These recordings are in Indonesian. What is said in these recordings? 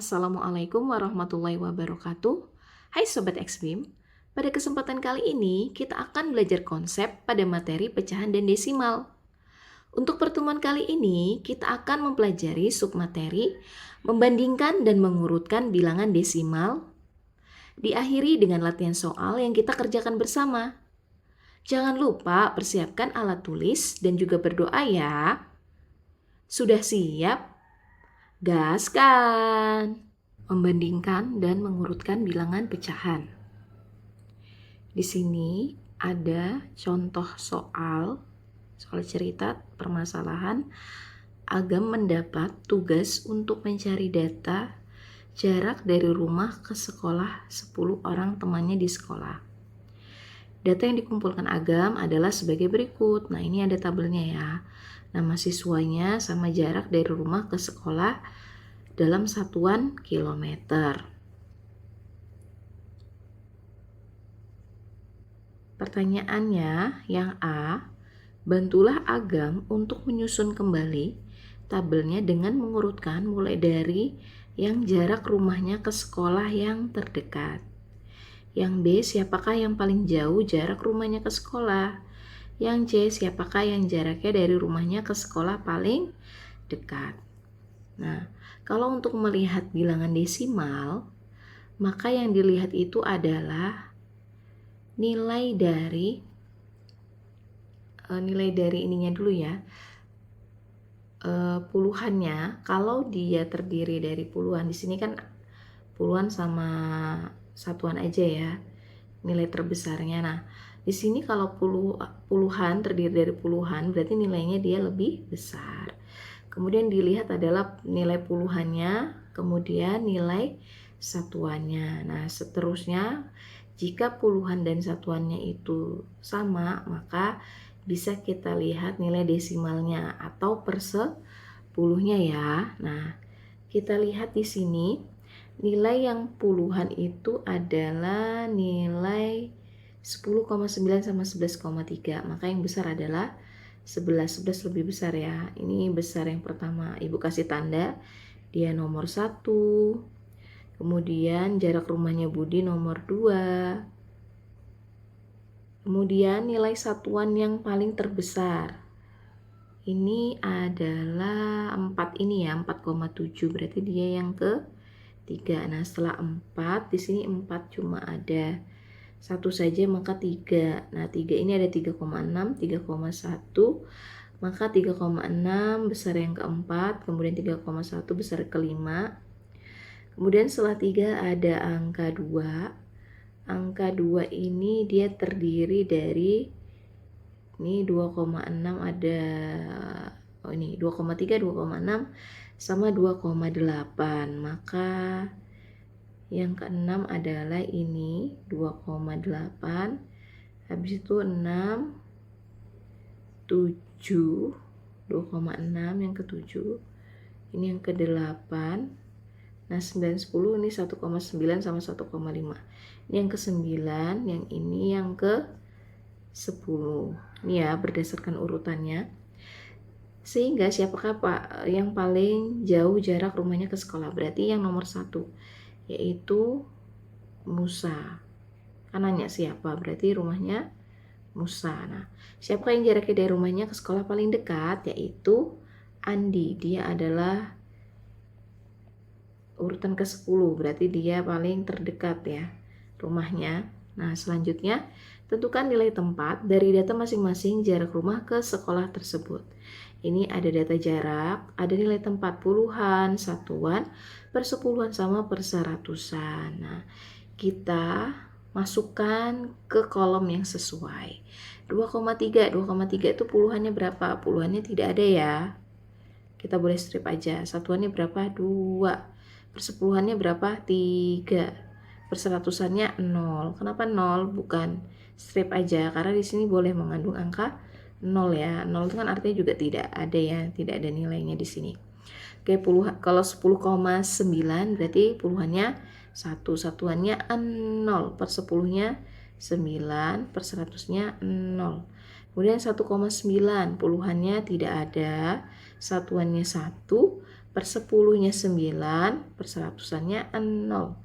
Assalamualaikum warahmatullahi wabarakatuh. Hai Sobat Xbim, pada kesempatan kali ini kita akan belajar konsep pada materi pecahan dan desimal. Untuk pertemuan kali ini kita akan mempelajari submateri membandingkan dan mengurutkan bilangan desimal, diakhiri dengan latihan soal yang kita kerjakan bersama. Jangan lupa persiapkan alat tulis dan juga berdoa ya. Sudah siap? Gaskan! Membandingkan dan mengurutkan bilangan pecahan. Di sini ada contoh soal cerita permasalahan. Agam mendapat tugas untuk mencari data jarak dari rumah ke sekolah 10 orang temannya di sekolah. Data yang dikumpulkan Agam adalah sebagai berikut. Nah, ini ada tabelnya ya. Nama siswanya sama jarak dari rumah ke sekolah dalam satuan kilometer. Pertanyaannya yang A, bantulah Agam untuk menyusun kembali tabelnya dengan mengurutkan mulai dari yang jarak rumahnya ke sekolah yang terdekat. Yang B, siapakah yang paling jauh jarak rumahnya ke sekolah? Yang C, siapakah yang jaraknya dari rumahnya ke sekolah paling dekat? Nah, kalau untuk melihat bilangan desimal, maka yang dilihat itu adalah nilai dari ininya dulu ya, puluhannya. Kalau dia terdiri dari puluhan, di sini kan puluhan sama satuan aja ya, nilai terbesarnya. Nah, di sini kalau puluhan terdiri dari puluhan, berarti nilainya dia lebih besar. Kemudian dilihat adalah nilai puluhannya, kemudian nilai satuannya. Nah, seterusnya jika puluhan dan satuannya itu sama, maka bisa kita lihat nilai desimalnya atau per 10-nya ya. Nah, kita lihat di sini nilai yang puluhan itu adalah nilai 10,9 sama 11,3. Maka yang besar adalah 11 lebih besar ya. Ini besar yang pertama. Ibu kasih tanda dia nomor 1. Kemudian jarak rumahnya Budi nomor 2. Kemudian nilai satuan yang paling terbesar. Ini adalah 4 ini ya, 4,7. Berarti dia yang ke-3. Nah, setelah 4 di sini 4 cuma ada satu saja, maka 3. Nah, 3 ini ada 3,6, 3,1. Maka 3,6 besar yang keempat, kemudian 3,1 besar kelima. Kemudian setelah 3 ada angka 2. Angka 2 ini dia terdiri dari ini 2,6 ada ini 2,3, 2,6 sama 2,8. Maka yang keenam adalah ini 2,8. Habis itu 6, 7, 2,6 yang ke-7. Ini yang ke-8. Nah, 9, 10 ini 1,9 sama 1,5. Ini yang ke-9, yang ini yang ke-10. Ini ya berdasarkan urutannya. Sehingga siapakah Pak yang paling jauh jarak rumahnya ke sekolah? Berarti yang nomor 1 yaitu Musa. Kan nanya siapa, berarti rumahnya Musa. Nah, siapa yang jaraknya dari rumahnya ke sekolah paling dekat? Yaitu Andi. Dia adalah urutan ke-10, berarti dia paling terdekat ya rumahnya. Nah, selanjutnya tentukan nilai tempat dari data masing-masing jarak rumah ke sekolah tersebut. Ini ada data jarak, ada nilai tempat puluhan, satuan, persepuluhan sama perseratusan. Nah, kita masukkan ke kolom yang sesuai. 2,3 itu puluhannya berapa? Puluhannya tidak ada ya. Kita boleh strip aja. Satuannya berapa? 2. Persepuluhannya berapa? 3. Perseratusannya 0. Kenapa 0? Bukan strip aja, karena di sini boleh mengandung angka 0 ya. 0 itu kan artinya juga tidak ada ya, tidak ada nilainya di sini. Oke, kalau 10,9 berarti puluhannya 1, satuannya 0, per 10-nya 9, per 100-nya 0. Kemudian 1,9 puluhannya tidak ada, satuannya 1, per 10-nya 9, per seratusannya 0.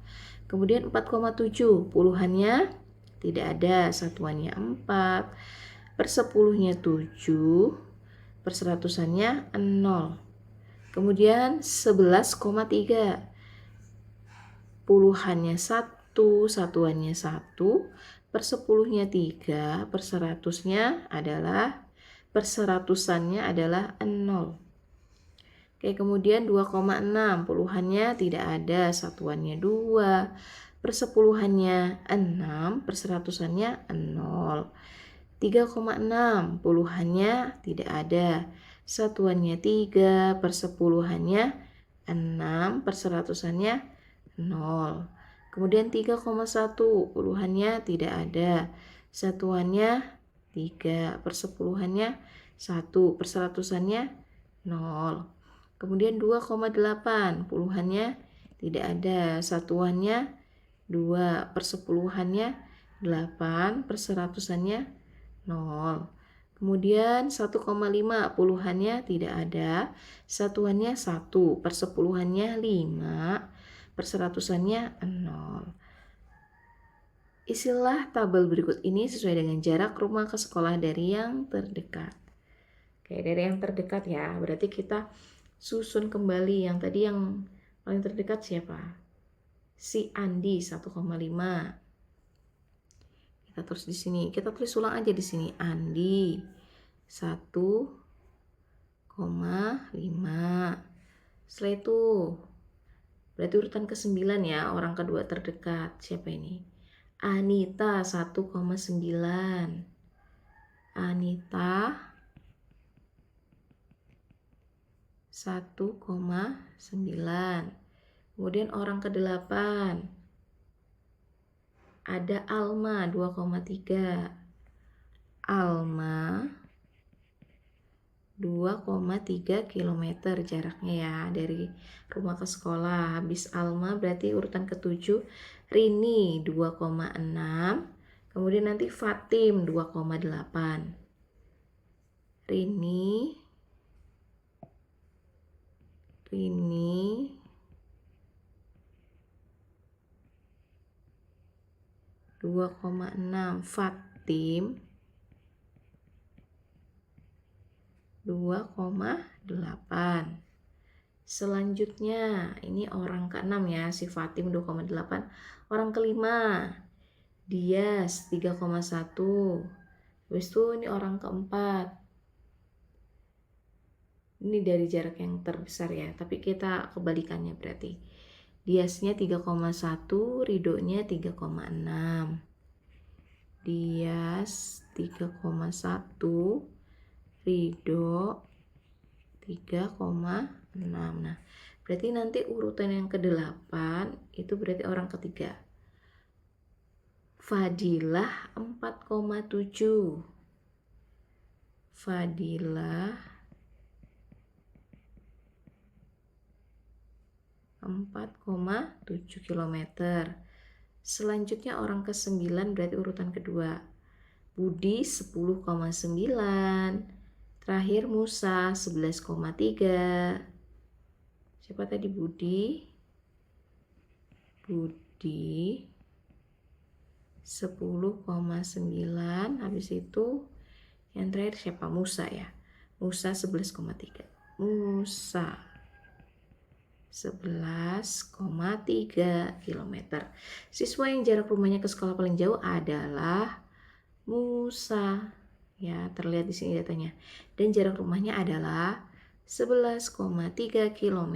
Kemudian 4,7, puluhannya tidak ada, satuannya 4, per 10-nya 7, per seratusannya 0. Kemudian 11,3, puluhannya 1, satuannya 1, per 10-nya 3, per seratusannya adalah 0. Oke, kemudian 2,6, puluhannya tidak ada, satuannya 2, per sepuluhannya 6, per seratusannya 0. 3,6, puluhannya tidak ada, satuannya 3, per sepuluhannya 6, per seratusannya 0. Kemudian 3,1, puluhannya tidak ada, satuannya 3, per sepuluhannya 1, per seratusannya 0. Kemudian 2,8, puluhannya tidak ada, satuannya 2, per sepuluhannya 8, per seratusannya 0. Kemudian 1,5, puluhannya tidak ada, satuannya 1, per sepuluhannya 5, per seratusannya 0. Isilah tabel berikut ini sesuai dengan jarak rumah ke sekolah dari yang terdekat. Oke, dari yang terdekat ya, berarti kita susun kembali yang tadi yang paling terdekat siapa? Si Andi 1,5. Kita tulis di sini. Kita tulis ulang aja di sini. Andi 1,5. Setelah itu berarti urutan ke-9 ya, orang kedua terdekat. Siapa ini? Anita 1,9. Anita 1,9. Kemudian orang ke-8 ada Alma 2,3. Alma 2,3 km jaraknya ya dari rumah ke sekolah. Habis Alma berarti urutan ke-7 Rini 2,6. Kemudian nanti Fatim 2,8. Rini 2,6, Fatim 2,8. Selanjutnya ini orang ke-6 ya, si Fatim 2,8. Orang ke-5 Dias 3,1. Habis itu ini orang ke-4. Ini dari jarak yang terbesar ya, tapi kita kebalikannya berarti. Diasnya 3,1, Ridonya 3,6. Dias 3,1, Rido 3,6. Nah, berarti nanti urutan yang ke-8 itu berarti orang ketiga. Fadilah 4,7. Fadilah 4,7 km. Selanjutnya orang ke-9 berarti urutan kedua. Budi 10,9. Terakhir Musa 11,3. Siapa tadi Budi? Budi 10,9. Habis itu yang terakhir siapa? Musa ya. Musa 11,3. Musa 11,3 km. Siswa yang jarak rumahnya ke sekolah paling jauh adalah Musa. Ya, terlihat di sini datanya. Dan jarak rumahnya adalah 11,3 km.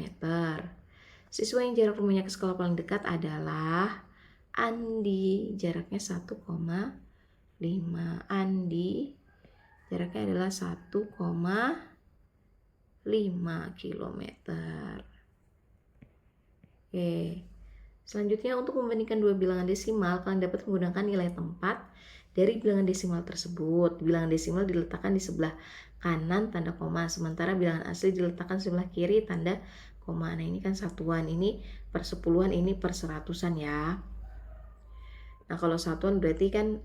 Siswa yang jarak rumahnya ke sekolah paling dekat adalah Andi. Jaraknya 1,5. Andi jaraknya adalah 1,5 km. Oke, selanjutnya untuk membandingkan dua bilangan desimal, kalian dapat menggunakan nilai tempat dari bilangan desimal tersebut. Bilangan desimal diletakkan di sebelah kanan tanda koma, sementara bilangan asli diletakkan sebelah kiri tanda koma. Nah, ini kan satuan, ini per sepuluhan, ini per seratusan ya. Nah, kalau satuan berarti kan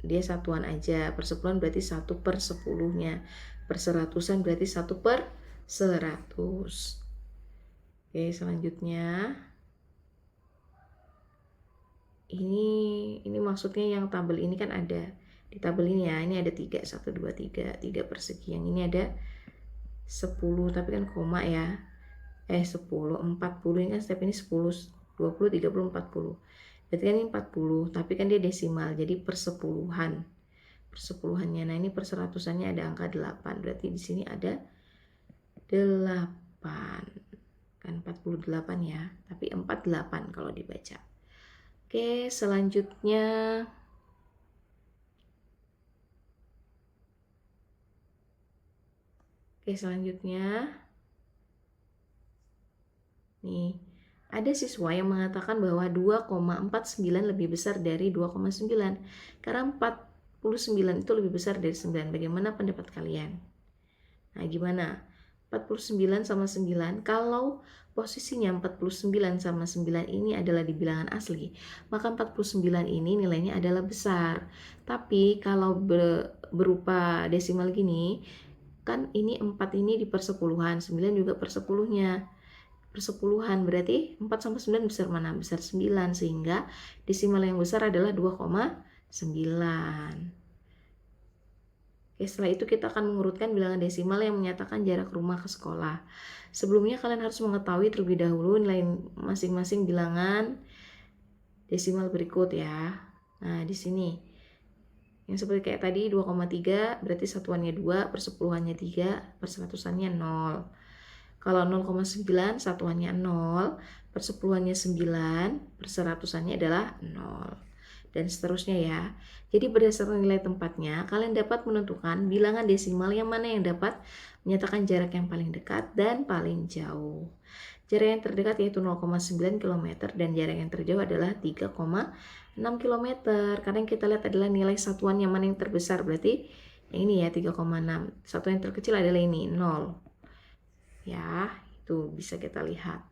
dia satuan aja, per sepuluhan berarti 1 per 10-nya, per seratusan berarti 1 per 100. Oke, selanjutnya ini maksudnya yang tabel ini kan ada di tabel ini ya, ini ada 3, 1, 2, 3 persegi, yang ini ada 10 tapi kan koma ya, 10, 40, ini kan step ini 10, 20, 30, 40, berarti kan ini 40 tapi kan dia desimal jadi persepuluhannya. Nah ini perseratusannya ada angka 8, berarti di sini ada 8 kan, 48 ya, tapi 48 kalau dibaca. Oke, selanjutnya nih ada siswa yang mengatakan bahwa 2,49 lebih besar dari 2,9 karena 49 itu lebih besar dari 9. Bagaimana pendapat kalian? Nah, gimana? 49 sama 9, kalau posisinya 49 sama 9 ini adalah di bilangan asli, maka 49 ini nilainya adalah besar. Tapi kalau berupa desimal gini, kan ini 4 ini di persepuluhan, 9 juga persepuluhnya. Persepuluhan berarti 4 sama 9 besar mana? Besar 9, sehingga desimal yang besar adalah 2,9. Oke, setelah itu kita akan mengurutkan bilangan desimal yang menyatakan jarak rumah ke sekolah. Sebelumnya kalian harus mengetahui terlebih dahulu nilai masing-masing bilangan desimal berikut ya. Nah, di sini yang seperti kayak tadi 2,3 berarti satuannya 2, persepuluhannya 3, perseratusannya 0. Kalau 0,9 satuannya 0, persepuluhannya 9, perseratusannya adalah 0. Dan seterusnya ya. Jadi berdasarkan nilai tempatnya, kalian dapat menentukan bilangan desimal yang mana yang dapat menyatakan jarak yang paling dekat dan paling jauh. Jarak yang terdekat yaitu 0,9 km dan jarak yang terjauh adalah 3,6 km. Karena yang kita lihat adalah nilai satuan yang mana yang terbesar, berarti yang ini ya 3,6. Satuan yang terkecil adalah ini 0. Ya, itu bisa kita lihat.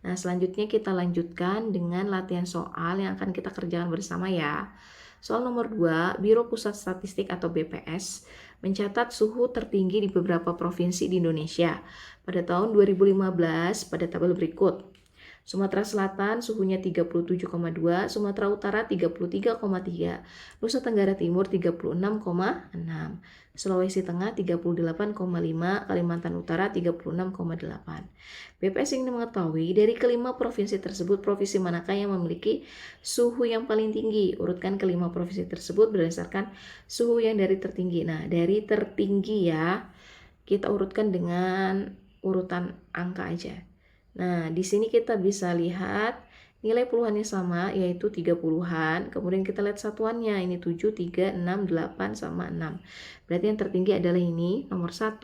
Nah, selanjutnya kita lanjutkan dengan latihan soal yang akan kita kerjakan bersama ya. Soal nomor 2, Biro Pusat Statistik atau BPS mencatat suhu tertinggi di beberapa provinsi di Indonesia pada tahun 2015 pada tabel berikut. Sumatera Selatan suhunya 37,2, Sumatera Utara 33,3, Nusa Tenggara Timur 36,6, Sulawesi Tengah 38,5, Kalimantan Utara 36,8. BPS ingin mengetahui dari kelima provinsi tersebut provinsi manakah yang memiliki suhu yang paling tinggi. Urutkan kelima provinsi tersebut berdasarkan suhu yang dari tertinggi. Nah, dari tertinggi ya, kita urutkan dengan urutan angka aja. Nah, di sini kita bisa lihat nilai puluhannya sama, yaitu 30-an. Kemudian kita lihat satuannya, ini 7, 3, 6, 8, sama 6. Berarti yang tertinggi adalah ini, nomor 1,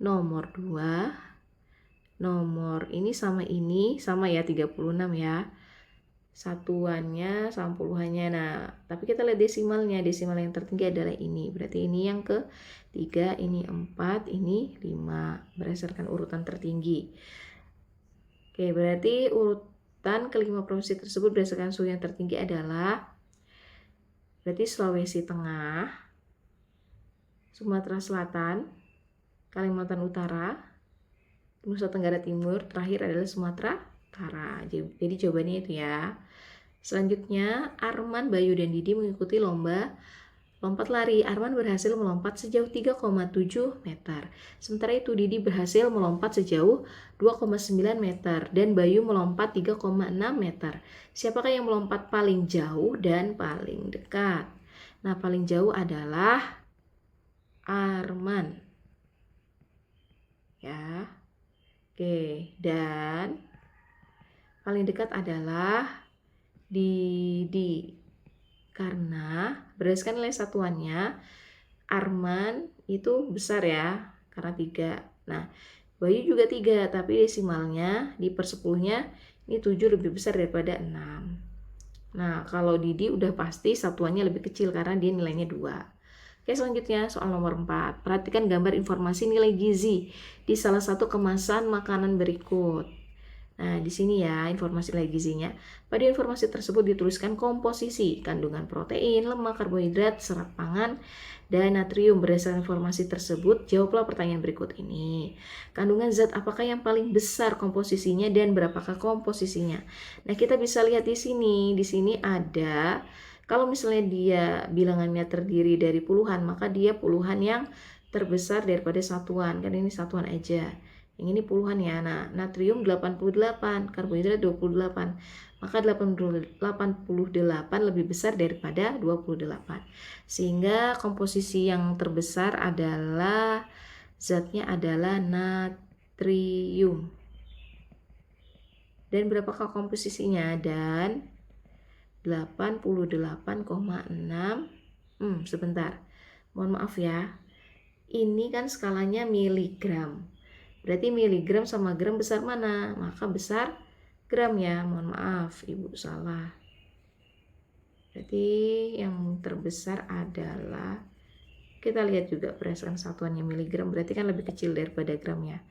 nomor 2, nomor ini sama ya, 36 ya. Satuannya sama puluhannya. Nah, tapi kita lihat desimalnya. Desimal yang tertinggi adalah ini. Berarti ini yang ke-3, ini 4, ini 5. Berdasarkan urutan tertinggi. Oke, berarti urutan kelima provinsi tersebut berdasarkan suhu yang tertinggi adalah berarti Sulawesi Tengah, Sumatera Selatan, Kalimantan Utara, Nusa Tenggara Timur, terakhir adalah Sumatera Utara. Jadi jawabannya itu ya. Selanjutnya, Arman, Bayu, dan Didi mengikuti lomba lompat lari. Arman berhasil melompat sejauh 3,7 meter. Sementara itu Didi berhasil melompat sejauh 2,9 meter dan Bayu melompat 3,6 meter. Siapakah yang melompat paling jauh dan paling dekat? Nah, paling jauh adalah Arman. Ya. Oke, dan paling dekat adalah Didi. Karena berdasarkan nilai satuannya, Arman itu besar ya, karena 3. Nah, Bayu juga 3, tapi desimalnya di persepuluhnya ini 7 lebih besar daripada 6. Nah, kalau Didi udah pasti satuannya lebih kecil karena dia nilainya 2. Oke, selanjutnya soal nomor 4. Perhatikan gambar informasi nilai gizi di salah satu kemasan makanan berikut. Nah, di sini ya informasi nilai gizinya. Pada informasi tersebut dituliskan komposisi, kandungan protein, lemak, karbohidrat, serat pangan, dan natrium. Berdasarkan informasi tersebut, jawablah pertanyaan berikut ini. Kandungan zat apakah yang paling besar komposisinya dan berapakah komposisinya? Nah, kita bisa lihat di sini. Di sini ada, kalau misalnya dia bilangannya terdiri dari puluhan, maka dia puluhan yang terbesar daripada satuan. Kan ini satuan aja. Yang ini puluhan ya. Nah, natrium 88, karbohidrat 28. Maka 88 lebih besar daripada 28. Sehingga komposisi yang terbesar adalah zatnya adalah natrium. Dan berapakah komposisinya? Dan 88,6. Sebentar. Mohon maaf ya. Ini kan skalanya miligram. Berarti miligram sama gram besar mana? Maka besar gram ya. Mohon maaf, Ibu salah. Berarti yang terbesar adalah, kita lihat juga berdasarkan satuannya miligram, berarti kan lebih kecil daripada gram ya.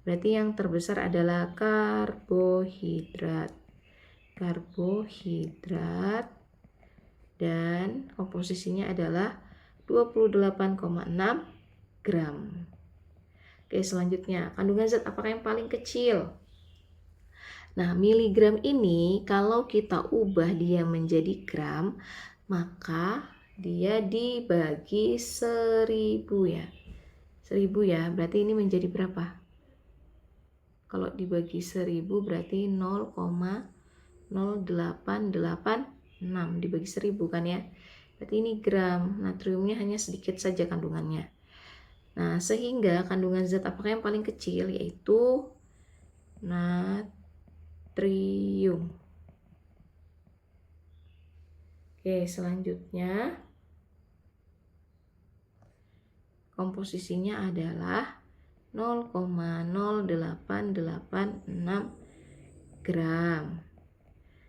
Berarti yang terbesar adalah karbohidrat. Karbohidrat, dan komposisinya adalah 28,6 gram. Oke, selanjutnya, kandungan zat apakah yang paling kecil? Nah, miligram ini kalau kita ubah dia menjadi gram, maka dia dibagi 1000 ya. 1000 ya, berarti ini menjadi berapa? Kalau dibagi 1000 berarti 0,0886 dibagi 1000 kan ya. Berarti ini gram, natriumnya hanya sedikit saja kandungannya. Nah, sehingga kandungan zat apakah yang paling kecil, yaitu natrium. Oke, selanjutnya komposisinya adalah 0,0886 gram.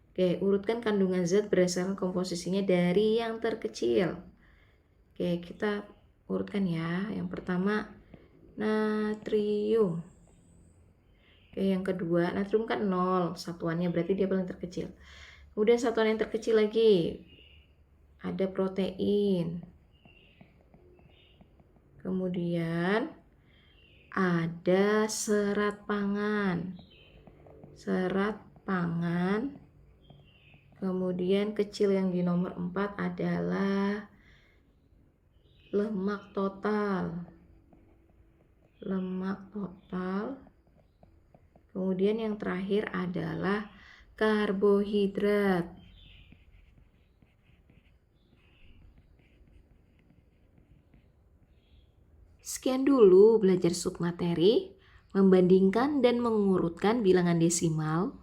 Oke, urutkan kandungan zat berdasarkan komposisinya dari yang terkecil. Oke, kita urutkan ya. Yang pertama natrium. Oke, yang kedua natrium kan 0 satuannya, berarti dia paling terkecil. Kemudian satuan yang terkecil lagi ada protein. Kemudian ada serat pangan. Serat pangan. Kemudian kecil yang di nomor 4 adalah lemak total. Lemak total. Kemudian yang terakhir adalah karbohidrat. Sekian dulu belajar submateri, membandingkan dan mengurutkan bilangan desimal,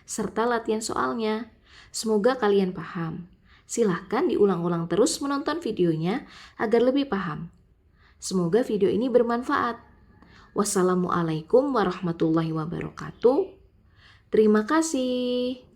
serta latihan soalnya. Semoga kalian paham. Silahkan diulang-ulang terus menonton videonya agar lebih paham. Semoga video ini bermanfaat. Wassalamualaikum warahmatullahi wabarakatuh. Terima kasih.